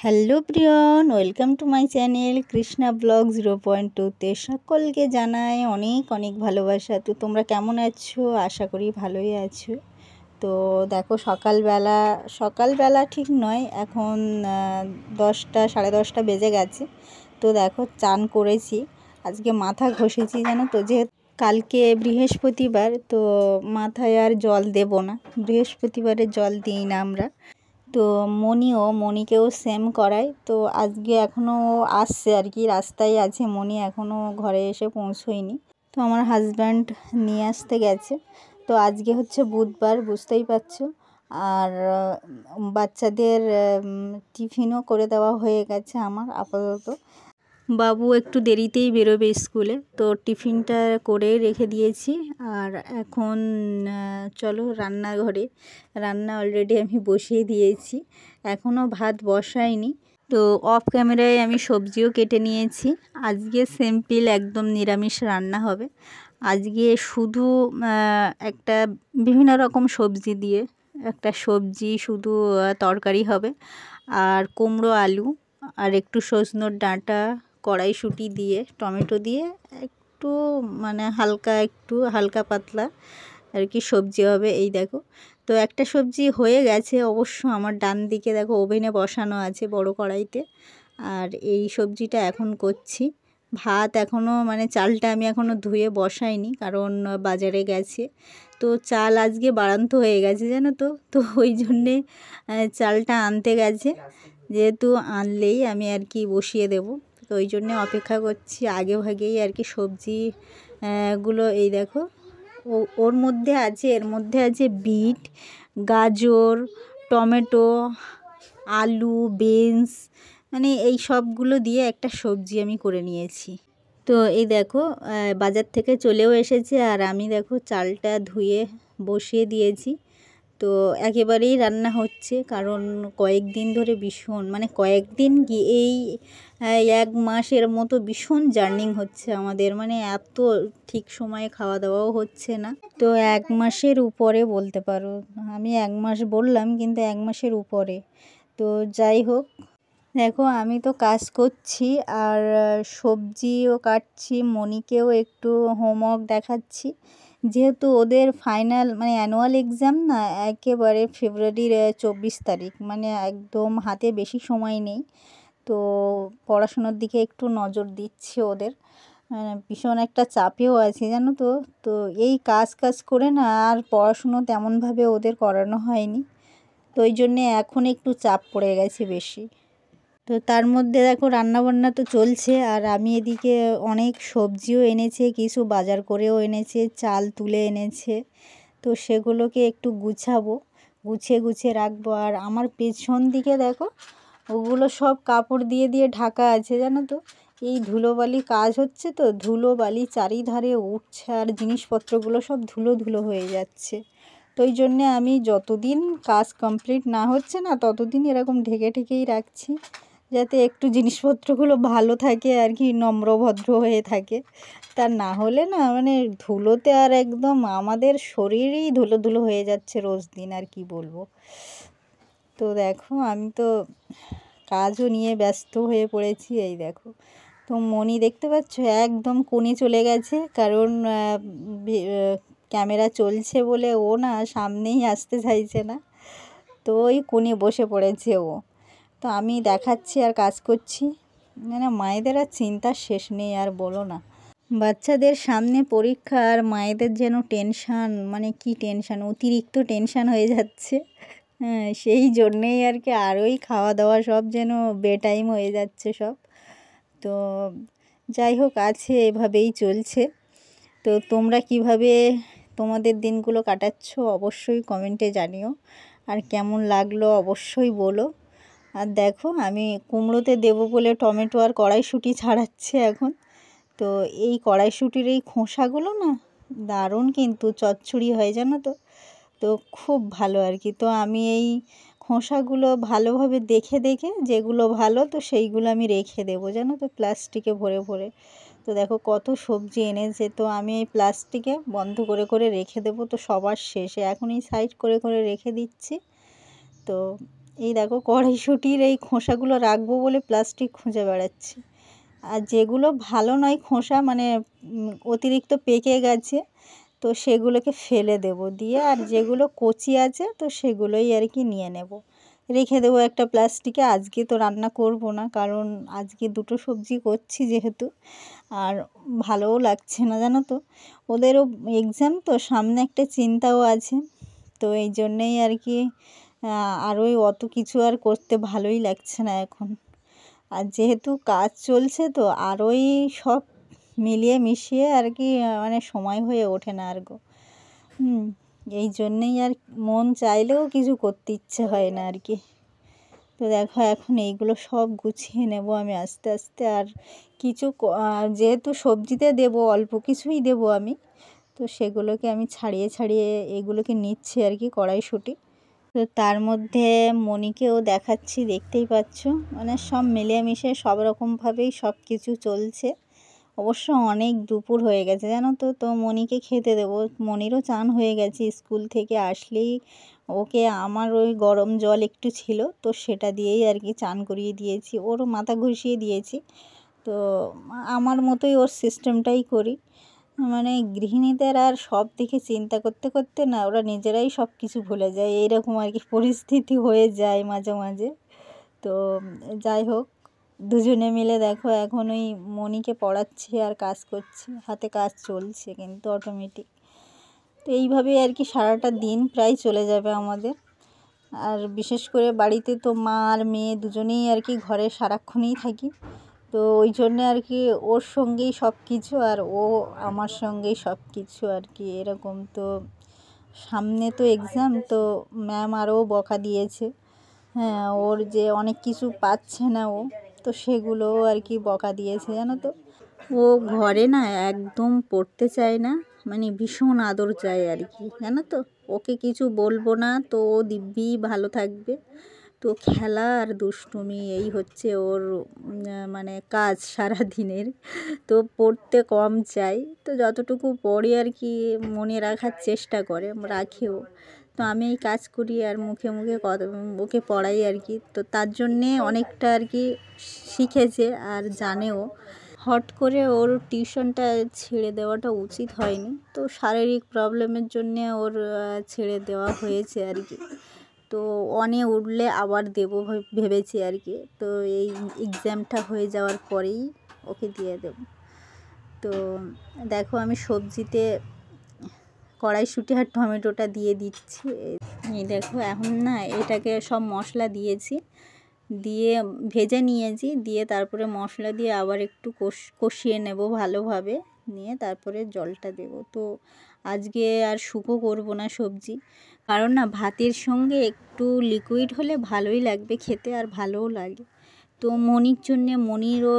Hello প্রিয়ন, welcome to my channel Krishna blog 0.2তে সকলকে জানাই অনেক অনেক ভালোবাসা। তো তোমরা কেমন আছো? আশা করি ভালোই আছো। তো দেখো সকালবেলা ঠিক নয়, এখন 10টা 10:30 বেজে গেছে। তো দেখো চান করেছি, আজকে মাথা ঘষেছি জানো তো, যে কালকে বৃহস্পতিবার, তো মাথায় আর জল দেব না, বৃহস্পতিবারে জল দিই না আমরা। তো মনিকেও সেম করাই। তো আজকে এখনও আসছে আর কি, রাস্তায় আছে মনি, এখনও ঘরে এসে পৌঁছোয়নি। তো আমার হাজব্যান্ড নিয়ে আসতে গেছে। তো আজকে হচ্ছে বুধবার, বুঝতেই পারছো। আর বাচ্চাদের টিফিনও করে দেওয়া হয়ে গেছে আমার আপাতত। বাবু একটু দেরিতেই বেরোবে স্কুলে, তো টিফিনটা করে রেখে দিয়েছি। আর এখন চলো রান্নাঘরে, রান্না অলরেডি আমি বসিয়ে দিয়েছি, এখনও ভাত বসাইনি। তো অফ ক্যামেরায় আমি সবজিও কেটে নিয়েছি। আজকে সিম্পল একদম নিরামিষ রান্না হবে। আজকে শুধু একটা বিভিন্ন রকম সবজি দিয়ে একটা সবজি শুধু তরকারি হবে, আর কুমড়ো আলু, আর একটু সজনের ডাঁটা, কড়াইশুঁটি দিয়ে, টমেটো দিয়ে একটু একটু হালকা পাতলা আর কি সবজি হবে। এই দেখো, তো একটা সবজি হয়ে গেছে অবশ্য, আমার ডান দিকে দেখো ওভেনে বসানো আছে বড় কড়াইতে। আর এই সবজিটা এখন করছি। ভাত এখনও চালটা আমি এখনও ধুয়ে বসাইনি, কারণ বাজারে গেছে। তো চাল আজকে বাড়ন্ত হয়ে গেছে জানো তো, তো ওই জন্যে চালটা আনতে গেছে, যেহেতু আনলেই আমি আর কি বসিয়ে দেব। তো ওই জন্যে অপেক্ষা করছি আগে ভাগেই আর কি সবজি গুলো। এই দেখো, এর মধ্যে আছে বিট, গাজর, টমেটো, আলু, বিনস, এই সবগুলো দিয়ে একটা সবজি আমি করে নিয়েছি। তো এই দেখো বাজার থেকে চলেও এসেছে, আর আমি দেখো চালটা ধুয়ে বসিয়ে দিয়েছি। তো একেবারেই রান্না হচ্ছে, কারণ কয়েকদিন ধরে ভীষণ কয়েকদিন কি এই 1 মাসের মতো ভীষণ জার্নিং হচ্ছে আমাদের, এত ঠিক সময়ে খাওয়া দাওয়াও হচ্ছে না। তো 1 মাসের উপরে বলতে পারো, আমি 1 মাস বললাম কিন্তু 1 মাসের উপরে। তো যাই হোক, দেখো আমি তো কাজ করছি আর সবজিও কাটছি, মনিকেও একটু হোমওয়ার্ক দেখাচ্ছি, যেহেতু ওদের ফাইনাল অ্যানুয়াল এক্সাম না, একেবারে ফেব্রুয়ারির 24 তারিখ, একদম হাতে বেশি সময় নেই। তো পড়াশোনার দিকে একটু নজর দিচ্ছে ওদের, ভীষণ একটা চাপেও আছে জানো তো। তো এই কাজ করে না আর পড়াশুনো তেমনভাবে ওদের করানো হয়নি, তো ওই জন্যে এখন একটু চাপ পড়ে গেছে বেশি। তো তার মধ্যে দেখো রান্নাবান্না তো চলছে, আর আমি এদিকে অনেক সবজিও এনেছে, কিছু বাজার করেও এনেছে, চাল তুলে এনেছে। তো সেগুলোকে একটু গুছাবো, গুছিয়ে রাখবো। আর আমার পেছন দিকে দেখো, ওগুলো সব কাপড় দিয়ে ঢাকা আছে জানো তো। এই ধুলোবালি কাজ হচ্ছে, তো ধুলোবালি চারিধারে উঠছে, আর জিনিসপত্রগুলো সব ধুলো হয়ে যাচ্ছে। তো ওই জন্যে আমি যতদিন কাজ কমপ্লিট না হচ্ছে না, ততদিন এরকম ঢেকেই রাখছি, যাতে একটু জিনিসপত্রগুলো ভালো থাকে আর কি, নম্রভদ্র হয়ে থাকে। তা না হলে না ধুলোতে আর একদম আমাদের শরীরই ধুলো হয়ে যাচ্ছে রোজ দিন, আর কি বলবো। তো দেখো আমি তো কাজও নিয়ে ব্যস্ত হয়ে পড়েছি। এই দেখো, তো মনি দেখতে পাচ্ছ একদম কোণে চলে গেছে, কারণ ক্যামেরা চলছে বলে ও না সামনেই আসতে চাইছে না, তো ওই কোণে বসে পড়েছে ও। তো আমি দেখাচ্ছি আর কাজ করছি, মায়েদের আর চিন্তার শেষ নেই, আর বলো না। বাচ্চাদের সামনে পরীক্ষা, আর মায়েদের যেন টেনশান, কি টেনশান, অতিরিক্ত টেনশান হয়ে যাচ্ছে। হ্যাঁ, সেই জন্যেই আর কি, আর ওই খাওয়া দাওয়া সব যেন বেটাইম হয়ে যাচ্ছে সব। তো যাই হোক, আছে, এভাবেই চলছে। তো তোমরা কিভাবে তোমাদের দিনগুলো কাটাচ্ছ অবশ্যই কমেন্টে জানিও, আর কেমন লাগলো অবশ্যই বলো। আর দেখো আমি কুমড়োতে দেবো বলে টমেটো আর কড়াইশুঁটি ছাড়াচ্ছে এখন। তো এই কড়াইশুঁটির এই খোসাগুলো না দারুণ কিন্তু চচ্চড়ি হয় জানো তো, তো খুব ভালো আর কি। তো আমি এই খোসাগুলো ভালোভাবে দেখে যেগুলো ভালো, তো সেইগুলো আমি রেখে দেবো জানো তো, প্লাস্টিকে ভরে। তো দেখো কত সবজি এনেছে, তো আমি এই প্লাস্টিকে বন্ধ করে রেখে দেবো। তো সবার শেষে এখন এই সাইড করে রেখে দিচ্ছি। তো এই দেখো কড়াইশুঁটির এই খোসাগুলো রাখবো বলে প্লাস্টিক খুঁজে বেড়াচ্ছি। আর যেগুলো ভালো নয় খোসা মানে অতিরিক্ত পেকে গেছে তো সেগুলোকে ফেলে দেব, দিয়ে আর যেগুলো কচি আছে তো সেগুলোই আর কি নিয়ে নেব, রেখে দেবো একটা প্লাস্টিকে। আজকে তো রান্না করব না, কারণ আজকে দুটো সবজি করছি যেহেতু, আর ভালোও লাগছে না জানো তো। ওদেরও এক্সাম তো সামনে, একটা চিন্তাও আছে। তো এই জন্যেই আর কি আর ওই অত কিছু আর করতে ভালোই লাগছে না এখন। আর যেহেতু কাজ চলছে তো আর ওই সব মিলিয়ে মিশিয়ে আর কি মানে সময় হয়ে ওঠে না আর গো। এই জন্যেই আর মন চাইলেও কিছু করতে ইচ্ছে হয় না আর কি। তো দেখো এখন এইগুলো সব গুছিয়ে নেব আমি আস্তে আস্তে। আর কিছু যেহেতু সবজিতে দেব অল্প কিছুই দেব আমি, তো সেগুলোকে আমি ছাড়িয়ে ছাড়িয়ে এগুলোকে নিচ্ছি আর কি কড়াইশুঁটি। তো তার মধ্যে মনিকেও দেখাচ্ছি, দেখতেই পাচ্ছ মানে সব মিলিয়ে মিশে সব রকমভাবেই সব কিছু চলছে। অবশ্য অনেক দুপুর হয়ে গেছে জানো তো। তো মনিকে খেতে দেবো, মনিরও চান হয়ে গেছে, স্কুল থেকে আসলেই ওকে আমার ওই গরম জল একটু ছিল তো সেটা দিয়েই আর কি চান করিয়ে দিয়েছি, ওরও মাথা ঘুষিয়ে দিয়েছি। তো আমার মতোই ওর সিস্টেমটাই করি, মানে গৃহিণীদের আর সব দিকে চিন্তা করতে করতে না ওরা নিজেরাই সব কিছু ভুলে যায়, এইরকম আর কি পরিস্থিতি হয়ে যায় মাঝে মাঝে। তো যাই হোক, দুজনে মিলে দেখো এখন ওই মনিকে পড়াচ্ছি আর কাজ করছি, হাতে কাজ চলছে কিন্তু অটোমেটিক। তো এইভাবেই আর কি সারাটা দিন প্রায় চলে যাবে আমাদের। আর বিশেষ করে বাড়িতে তো মা আর মেয়ে দুজনেই আর কি ঘরে সারাক্ষণই থাকি, তো ওই জন্যে আর কি ওর সঙ্গেই সব কিছু আর ও আমার সঙ্গেই সব কিছু আর কি এরকম। তো সামনে তো এক্সাম, তো ম্যাম আরও বকা দিয়েছে, হ্যাঁ ওর যে অনেক কিছু পাচ্ছে না ও, তো সেগুলোও আর কি বকা দিয়েছে জানো তো। ও ঘরে না একদম পড়তে চায় না, মানে ভীষণ আদর চায় আর কি জানো তো। ওকে কিছু বলবো না তো ও দিব্যি ভালো থাকবে। তো খেলা আর দুষ্টুমি এই হচ্ছে ওর মানে কাজ সারা দিনের। তো পড়তে কম চাই, তো যতটুকু পড়ে আর কি মনে রাখার চেষ্টা করে, রাখেও। তো আমি এই কাজ করি আর মুখে মুখে ওকে পড়াই আর কি। তো তার জন্যে অনেকটা আর কি শিখেছে আর জানেও। হট করে ওর টিউশনটা ছেড়ে দেওয়াটা উচিত হয়নি, তো শারীরিক প্রবলেমের জন্যে ওর ছেড়ে দেওয়া হয়েছে আর কি। তো অনে উঠলে আবার দেবো ভেবেছি আর কি। তো এই এক্সামটা হয়ে যাওয়ার পরেই ওকে দিয়ে দেব। তো দেখো আমি সবজিতে কড়াইশুঁটি আর টমেটোটা দিয়ে দিচ্ছি। এই দেখো এখন না এটাকে সব মশলা দিয়েছি, দিয়ে ভেজে নিয়েছি, দিয়ে তারপরে মশলা দিয়ে আবার একটু কষিয়ে নেব ভালোভাবে, নিয়ে তারপরে জলটা দেব। তো আজকে আর শুকো করব না সবজি, কারণ না ভাতের সঙ্গে একটু লিকুইড হলে ভালোই লাগবে খেতে আর ভালোও লাগে। তো মনির জন্যে, মনিরও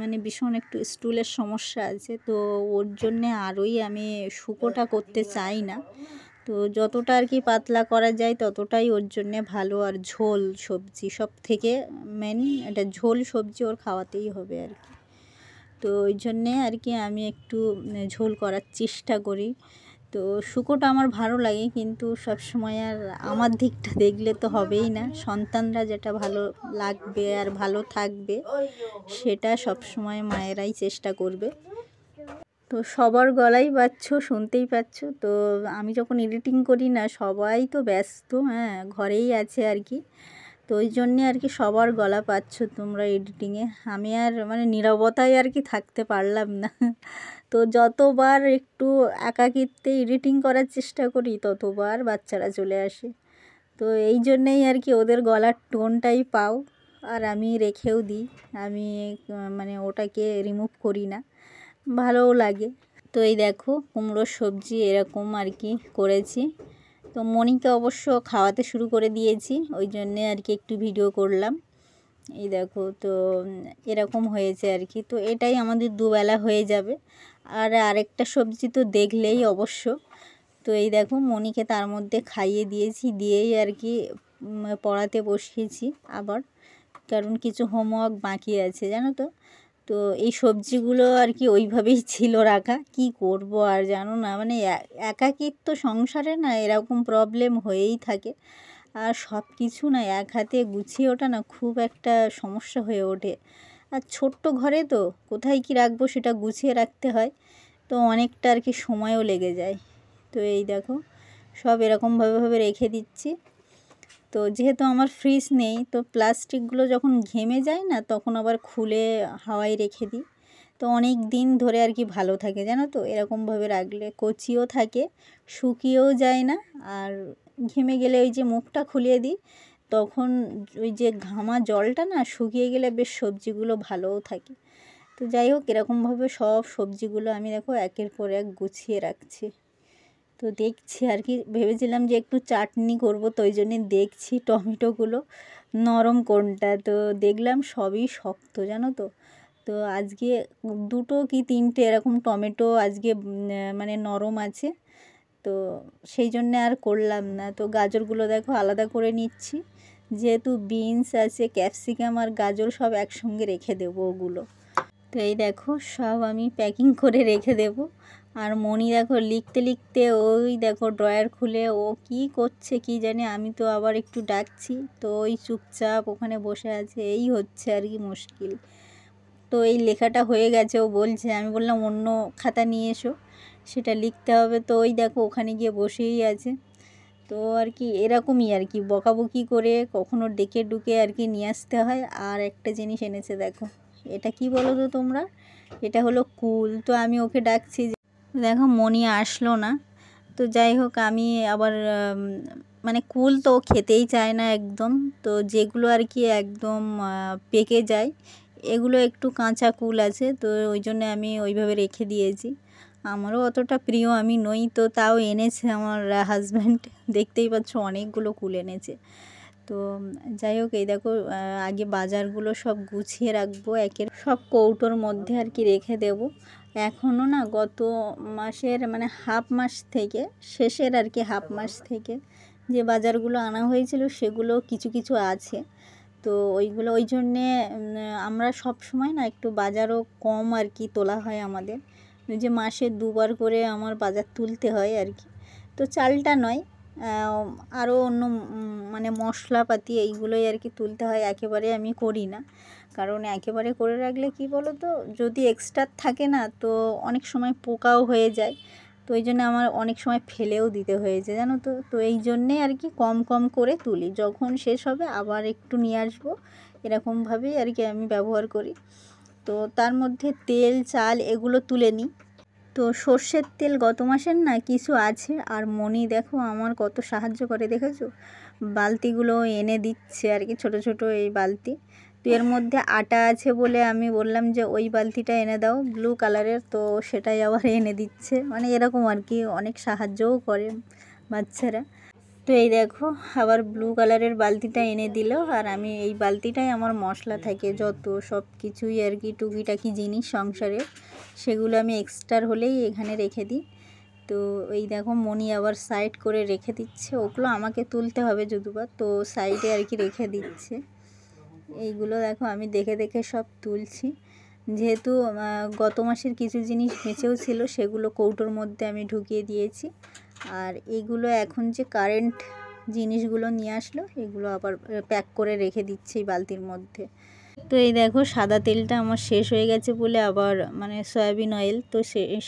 মানে ভীষণ একটু স্টুলের সমস্যা আছে, তো ওর জন্যে আরোই আমি শুকোটা করতে চাই না। তো যতটা আর কি পাতলা করা যায় ততটাই ওর জন্যে ভালো। আর ঝোল সবজি সব থেকে মেন, এটা ঝোল সবজি ওর খাওয়াতেই হবে আর কি। তো ওই জন্যে আর কি আমি একটু ঝোল করার চেষ্টা করি। তো শুকোটা আমার ভালো লাগে, কিন্তু সব সময় আর আমার দিকটা দেখলে তো হবেই না, সন্তানরা যেটা ভালো লাগবে আর ভালো থাকবে সেটা সব সময় মায়েরাই চেষ্টা করবে। তো সবার গলাই পাচ্ছ, শুনতেই পাচ্ছ। তো আমি যখন এডিটিং করি না সবাই তো ব্যস্ত, হ্যাঁ ঘরেই আছে আর কি। তো ওই জন্যে আর কি সবার গলা পাচ্ছ তোমরা এডিটিংয়ে, আমি আর মানে নীরবতায় আর কি থাকতে পারলাম না। তো যতবার একটু একাকিত্বে এডিটিং করার চেষ্টা করি ততবার বাচ্চারা চলে আসে। তো এই জন্যেই আর কি ওদের গলার টোনটাই পাও, আর আমি রেখেও দিই, আমি মানে ওটাকে রিমুভ করি না, ভালোও লাগে। তো এই দেখো কুমড়োর সবজি এরকম আর কি করেছি। তো মনিকে অবশ্য খাওয়াতে শুরু করে দিয়েছি, ওই জন্যে আর কি একটু ভিডিও করলাম। এই দেখো তো এরকম হয়েছে আর কি। তো এটাই আমাদের দুবেলা হয়ে যাবে। আর আরেকটা সবজি তো দেখলেই অবশ্য। তো এই দেখো মনিকে তার মধ্যে খাইয়ে দিয়েছি, দিয়েই আর কি পড়াতে বসিয়েছি আবার, কারণ কিছু হোমওয়ার্ক বাকি আছে জানো তো। তো এই সবজিগুলো আর কি ওইভাবেই ছিল রাখা, কি করব আর জানো না, মানে একাকিত্ব সংসারে না এরকম প্রবলেম হয়েই থাকে। আর সব কিছু না এক হাতে গুছিয়ে ওঠা না খুব একটা সমস্যা হয়ে ওঠে। আর ছোট্ট ঘরে তো কোথায় কি রাখবো সেটা গুছিয়ে রাখতে হয়, তো অনেকটা আর কি সময়ও লেগে যায়। তো এই দেখো সব এরকমভাবে রেখে দিচ্ছি। তো যেহেতু আমার ফ্রিজ নেই, তো প্লাস্টিকগুলো যখন ঘেমে যায় না তখন আবার খুলে হাওয়ায় রেখে দিই। তো অনেক দিন ধরে আর কি ভালো থাকে জানো তো, এরকমভাবে রাখলে কচিও থাকে, শুকিয়েও যায় না। আর ঘেমে গেলে ওই যে মুখটা খুলিয়ে দিই, তখন ওই যে ঘামা জলটা না শুকিয়ে গেলে বেশ সবজিগুলো ভালোও থাকে। তো যাই হোক এরকমভাবে সব সবজিগুলো আমি দেখো একের পর এক গুছিয়ে রাখছি। তো দেখছি আর কি, ভেবেছিলাম যে একটু চাটনি করব, তো ওই জন্যে দেখছি টমেটোগুলো নরম কোনটা, তো দেখলাম সবই শক্ত জানো তো। তো আজকে 2 কি 3টে এরকম টমেটো আজকে মানে নরম আছে, তো সেই জন্যে আর করলাম না। তো গাজরগুলো দেখো আলাদা করে নিচ্ছি, যেহেতু বিনস আছে, ক্যাপসিকাম আর গাজর সব একসঙ্গে রেখে দেবো ওগুলো। তো এই দেখো সব আমি প্যাকিং করে রেখে দেব। আর মনি দেখো লিখতে লিখতে ওই দেখো ড্রয়ার খুলে ও কি করছে কি জানে, আমি তো আবার একটু ডাকছি তো ওই চুপচাপ ওখানে বসে আছে, এই হচ্ছে আর কি মুশকিল। তো এই লেখাটা হয়ে গেছে, ও বলছে, আমি বললাম অন্য খাতা নিয়ে এসো, সেটা লিখতে হবে। তো ওই দেখো ওখানে গিয়ে বসেই আছে। তো আর কি এরকমই আর কি বকাবকি করে কখনো ডেকে ডুকে আর কি নিয়ে আসতে হয়। আর একটা জিনিস এনেছে দেখো, এটা কি বলো তো তোমরা, এটা হলো কুল। তো আমি ওকে ডাকছি, দেখো মনি আসলো না। তো যাই হোক আমি আবার মানে কুল তো ও খেতেই চায় না একদম। তো যেগুলো আর কি একদম পেকে যায়, এগুলো একটু কাঁচা কুল আছে, তো ওই জন্য আমি ওইভাবে রেখে দিয়েছি। আমারও অতটা প্রিয় আমি নই, তো তাও এনেছে আমার হাজব্যান্ড, দেখতেই পাচ্ছ অনেকগুলো কুল এনেছে। তো যাই হোক এই দেখো আগে বাজারগুলো সব গুছিয়ে রাখবো, একের সব কৌটোর মধ্যে আর কি রেখে দেব। এখনও না গত মাসের মানে হাফ মাস থেকে, শেষের আর কি হাফ মাস থেকে যে বাজারগুলো আনা হয়েছিল সেগুলো কিছু কিছু আছে। তো ওইগুলো ওই জন্যে আমরা সব সময় না একটু বাজারও কম আর কি তোলা হয় আমাদের, যে মাসে 2বার করে আমার বাজার তুলতে হয় আর কি। তো চালটা নয়, আরও অন্য মানে মশলাপাতি এইগুলোই আর কি তুলতে হয়, একেবারে আমি করি না। কারণ একেবারে করে রাখলে কি বলো তো, যদি এক্সট্রা থাকে না তো অনেক সময় পোকাও হয়ে যায়, তো ওই জন্য আমার অনেক সময় ফেলেও দিতে হয়েছে জানো তো। তো এই জন্যে আর কি কম কম করে তুলি, যখন শেষ হবে আবার একটু নিয়ে আসবো, এরকমভাবেই আর কি আমি ব্যবহার করি। তো তার মধ্যে তেল চাল এগুলো তুলে নিই। তো সর্ষের তেল গত মাসের না কিছু আছে, আর মনি দেখো আমার কত সাহায্য করে দেখেছো, বালতিগুলো এনে দিচ্ছে আর কি, ছোট ছোট এই বালতি। তো এর মধ্যে আটা আছে বলে আমি বললাম যে ওই বালতিটা এনে দাও ব্লু কালারের, তো সেটাই আবার এনে দিচ্ছে, মানে এরকম আর কি অনেক সাহায্যও করে বাচ্চারা। তো এই দেখো আবার ব্লু কালারের বালতিটা এনে দিল, আর আমি এই বালতিটাই আমার মশলা থাকে যত সব কিছুই আর কি টুকিটাকি জিনিস সংসারের, সেগুলো আমি এক্সট্রা হলেই এখানে রেখে দিই। তো এই দেখো মনি আবার সাইড করে রেখে দিচ্ছে, ওগুলো আমাকে তুলতে হবে যদিবা, তো সাইডে আর কি রেখে দিচ্ছে। এইগুলো দেখো আমি দেখে দেখে সব তুলছি, যেহেতু গত মাসের কিছু জিনিস বেঁচেও ছিল সেগুলো কৌটোর মধ্যে আমি ঢুকিয়ে দিয়েছি। আর এগুলো এখন যে কারেন্ট জিনিসগুলো নিয়ে আসলো এগুলো আবার প্যাক করে রেখে দিচ্ছি এই বালতির মধ্যে। তো এই দেখো সাদা তেলটা আমার শেষ হয়ে গেছে বলে আবার মানে সয়াবিন অয়েল, তো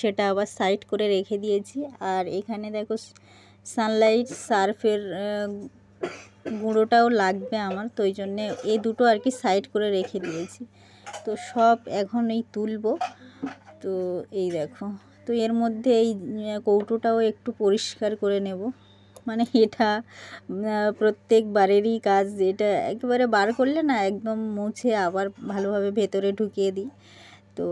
সেটা আবার সাইড করে রেখে দিয়েছি। আর এখানে দেখো সানলাইট সার্ফের গুঁড়োটাও লাগবে আমার, তো ওই জন্যে এই দুটো আর কি সাইড করে রেখে দিয়েছি। তো সব এখন এই তুলবো। তো এই দেখো, তো এর মধ্যে এই কৌটোটাও একটু পরিষ্কার করে নেব, মানে এটা প্রত্যেকবারেরই কাজ, এটা একেবারে বার করলে না একদম মুছে আবার ভালোভাবে ভেতরে ঢুকিয়ে দিই। তো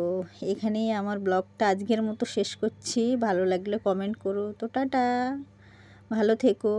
এখানেই আমার ব্লগটা আজকের মতো শেষ করছি, ভালো লাগলে কমেন্ট করো। তো টাটা, ভালো থেকো।